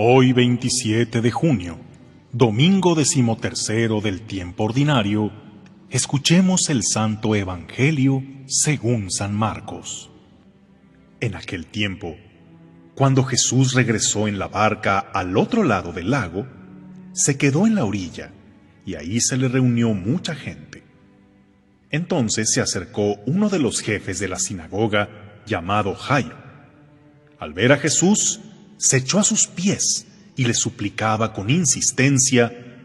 Hoy 27 de junio, domingo 13º del tiempo ordinario, escuchemos el Santo Evangelio según San Marcos. En aquel tiempo, cuando Jesús regresó en la barca al otro lado del lago, se quedó en la orilla y ahí se le reunió mucha gente. Entonces se acercó uno de los jefes de la sinagoga, llamado Jairo. Al ver a Jesús, se echó a sus pies y le suplicaba con insistencia: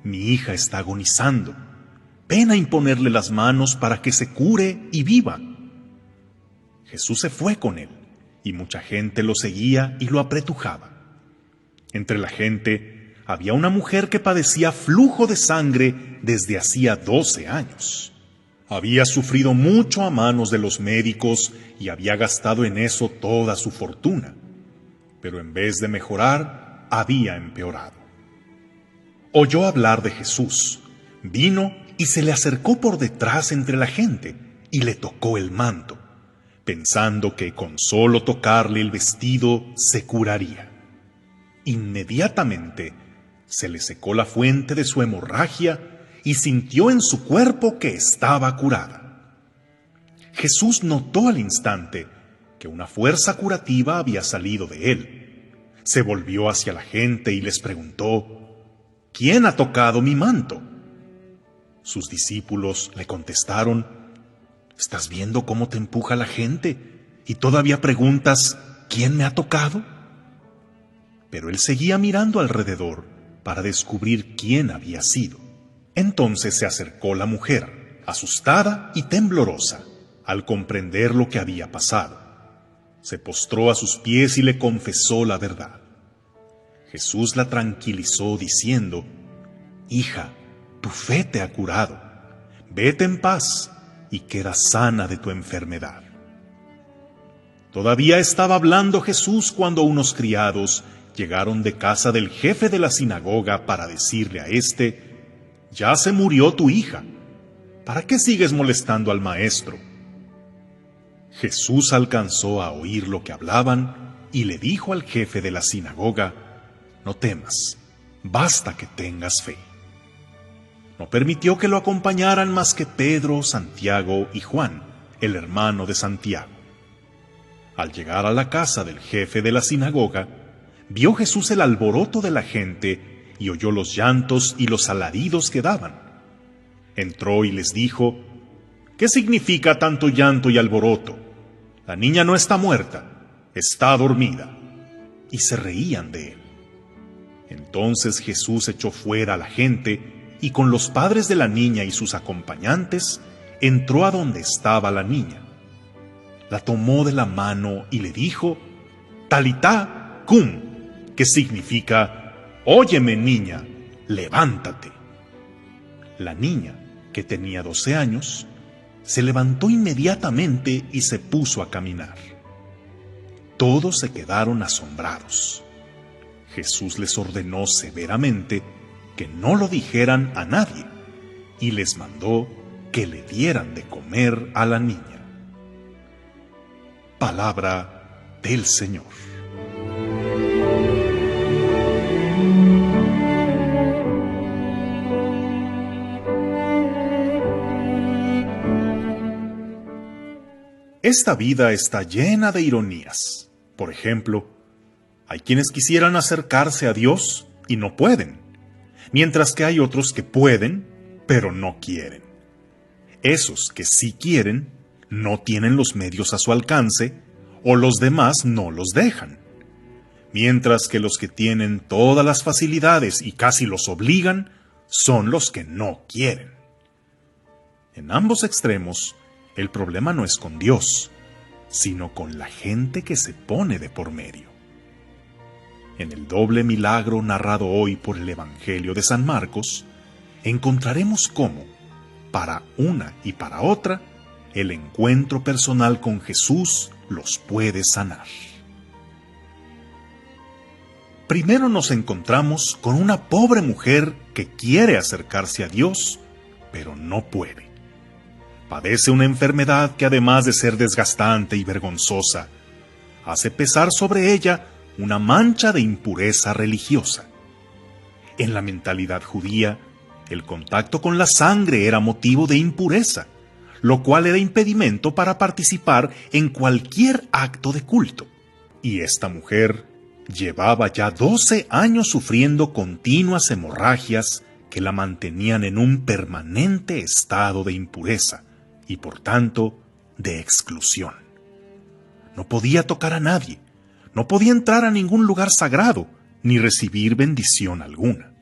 «Mi hija está agonizando. Ven a imponerle las manos para que se cure y viva». Jesús se fue con él, y mucha gente lo seguía y lo apretujaba. Entre la gente había una mujer que padecía flujo de sangre desde hacía 12 años. Había sufrido mucho a manos de los médicos y había gastado en eso toda su fortuna, pero en vez de mejorar, había empeorado. Oyó hablar de Jesús, vino y se le acercó por detrás entre la gente y le tocó el manto, pensando que con solo tocarle el vestido se curaría. Inmediatamente se le secó la fuente de su hemorragia y sintió en su cuerpo que estaba curada. Jesús notó al instante que una fuerza curativa había salido de él. Se volvió hacia la gente y les preguntó: «¿Quién ha tocado mi manto?». Sus discípulos le contestaron: «¿Estás viendo cómo te empuja la gente y todavía preguntas: ¿quién me ha tocado?». Pero él seguía mirando alrededor para descubrir quién había sido. Entonces se acercó la mujer, asustada y temblorosa, al comprender lo que había pasado. Se postró a sus pies y le confesó la verdad. Jesús la tranquilizó diciendo: «Hija, tu fe te ha curado. Vete en paz y queda sana de tu enfermedad». Todavía estaba hablando Jesús cuando unos criados llegaron de casa del jefe de la sinagoga para decirle a éste: «Ya se murió tu hija. ¿Para qué sigues molestando al maestro?». Jesús alcanzó a oír lo que hablaban y le dijo al jefe de la sinagoga: «No temas, basta que tengas fe». No permitió que lo acompañaran más que Pedro, Santiago y Juan, el hermano de Santiago. Al llegar a la casa del jefe de la sinagoga, vio Jesús el alboroto de la gente y oyó los llantos y los alaridos que daban. Entró y les dijo: «¿Qué significa tanto llanto y alboroto? La niña no está muerta, está dormida». Y se reían de él. Entonces Jesús echó fuera a la gente y con los padres de la niña y sus acompañantes entró a donde estaba la niña. La tomó de la mano y le dijo: «Talitá cum», que significa: «Óyeme, niña, levántate». La niña, que tenía 12 años, se levantó inmediatamente y se puso a caminar. Todos se quedaron asombrados. Jesús les ordenó severamente que no lo dijeran a nadie y les mandó que le dieran de comer a la niña. Palabra del Señor. Esta vida está llena de ironías. Por ejemplo, hay quienes quisieran acercarse a Dios y no pueden, mientras que hay otros que pueden, pero no quieren. Esos que sí quieren, no tienen los medios a su alcance, o los demás no los dejan. Mientras que los que tienen todas las facilidades y casi los obligan, son los que no quieren. En ambos extremos, el problema no es con Dios, sino con la gente que se pone de por medio. En el doble milagro narrado hoy por el Evangelio de San Marcos, encontraremos cómo, para una y para otra, el encuentro personal con Jesús los puede sanar. Primero nos encontramos con una pobre mujer que quiere acercarse a Dios, pero no puede. Padece una enfermedad que, además de ser desgastante y vergonzosa, hace pesar sobre ella una mancha de impureza religiosa. En la mentalidad judía, el contacto con la sangre era motivo de impureza, lo cual era impedimento para participar en cualquier acto de culto. Y esta mujer llevaba ya 12 años sufriendo continuas hemorragias que la mantenían en un permanente estado de impureza y, por tanto, de exclusión. No podía tocar a nadie, no podía entrar a ningún lugar sagrado, ni recibir bendición alguna.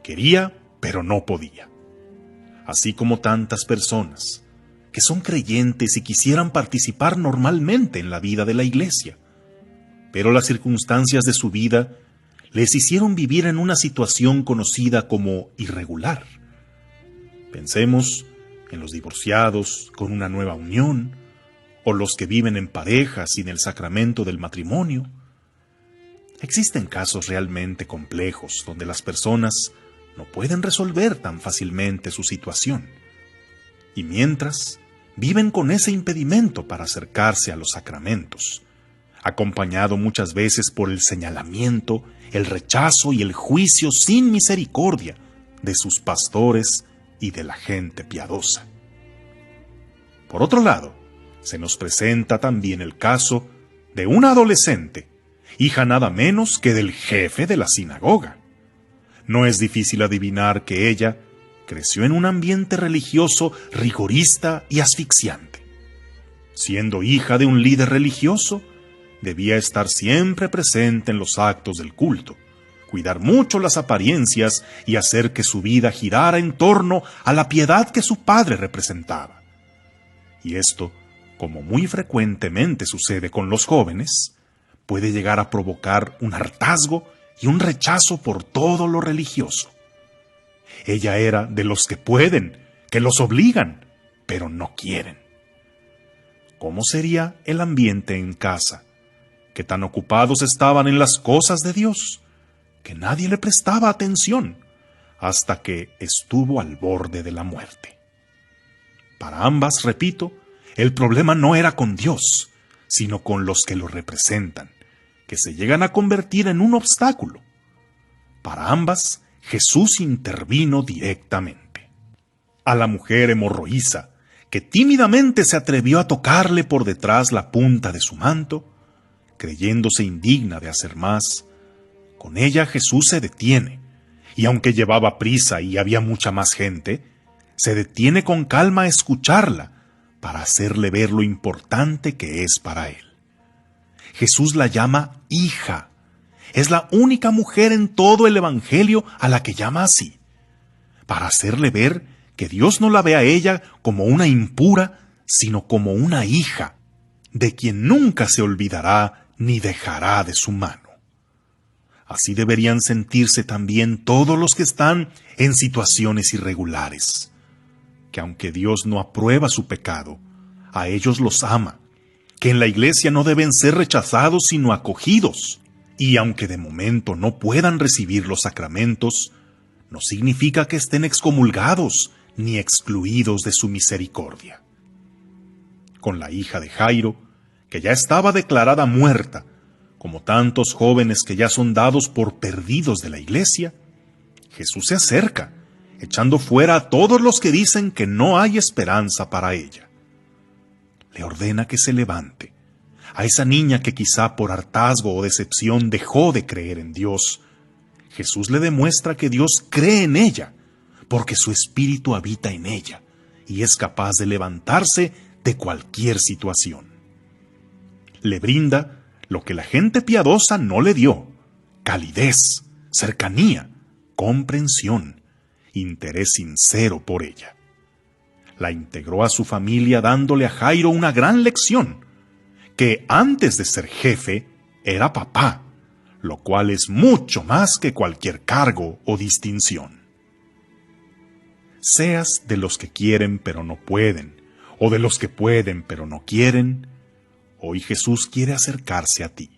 Quería, pero no podía. Así como tantas personas que son creyentes y quisieran participar normalmente en la vida de la iglesia, pero las circunstancias de su vida les hicieron vivir en una situación conocida como irregular. Pensemos en los divorciados con una nueva unión, o los que viven en pareja sin el sacramento del matrimonio. Existen casos realmente complejos donde las personas no pueden resolver tan fácilmente su situación, y mientras viven con ese impedimento para acercarse a los sacramentos, acompañado muchas veces por el señalamiento, el rechazo y el juicio sin misericordia de sus pastores y de la gente piadosa. Por otro lado, se nos presenta también el caso de una adolescente, hija nada menos que del jefe de la sinagoga. No es difícil adivinar que ella creció en un ambiente religioso rigorista y asfixiante. Siendo hija de un líder religioso, debía estar siempre presente en los actos del culto, cuidar mucho las apariencias y hacer que su vida girara en torno a la piedad que su padre representaba. Y esto, como muy frecuentemente sucede con los jóvenes, puede llegar a provocar un hartazgo y un rechazo por todo lo religioso. Ella era de los que pueden, que los obligan, pero no quieren. ¿Cómo sería el ambiente en casa? Que tan ocupados estaban en las cosas de Dios, que nadie le prestaba atención, hasta que estuvo al borde de la muerte. Para ambas, repito, el problema no era con Dios, sino con los que lo representan, que se llegan a convertir en un obstáculo. Para ambas, Jesús intervino directamente. A la mujer hemorroísa, que tímidamente se atrevió a tocarle por detrás la punta de su manto, creyéndose indigna de hacer más, con ella Jesús se detiene, y aunque llevaba prisa y había mucha más gente, se detiene con calma a escucharla para hacerle ver lo importante que es para él. Jesús la llama hija. Es la única mujer en todo el Evangelio a la que llama así, para hacerle ver que Dios no la ve a ella como una impura, sino como una hija, de quien nunca se olvidará ni dejará de su mano. Así deberían sentirse también todos los que están en situaciones irregulares, que aunque Dios no aprueba su pecado, a ellos los ama, que en la iglesia no deben ser rechazados sino acogidos, y aunque de momento no puedan recibir los sacramentos, no significa que estén excomulgados ni excluidos de su misericordia. Con la hija de Jairo, que ya estaba declarada muerta, como tantos jóvenes que ya son dados por perdidos de la iglesia, Jesús se acerca, echando fuera a todos los que dicen que no hay esperanza para ella. Le ordena que se levante. A esa niña que quizá por hartazgo o decepción dejó de creer en Dios, Jesús le demuestra que Dios cree en ella, porque su espíritu habita en ella y es capaz de levantarse de cualquier situación. Le brinda lo que la gente piadosa no le dio: calidez, cercanía, comprensión, interés sincero por ella. La integró a su familia dándole a Jairo una gran lección, que antes de ser jefe era papá, lo cual es mucho más que cualquier cargo o distinción. Seas de los que quieren pero no pueden, o de los que pueden pero no quieren, hoy Jesús quiere acercarse a ti.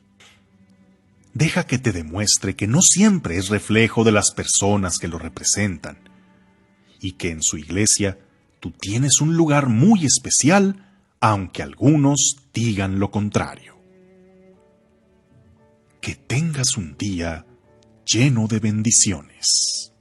Deja que te demuestre que no siempre es reflejo de las personas que lo representan, y que en su iglesia tú tienes un lugar muy especial, aunque algunos digan lo contrario. Que tengas un día lleno de bendiciones.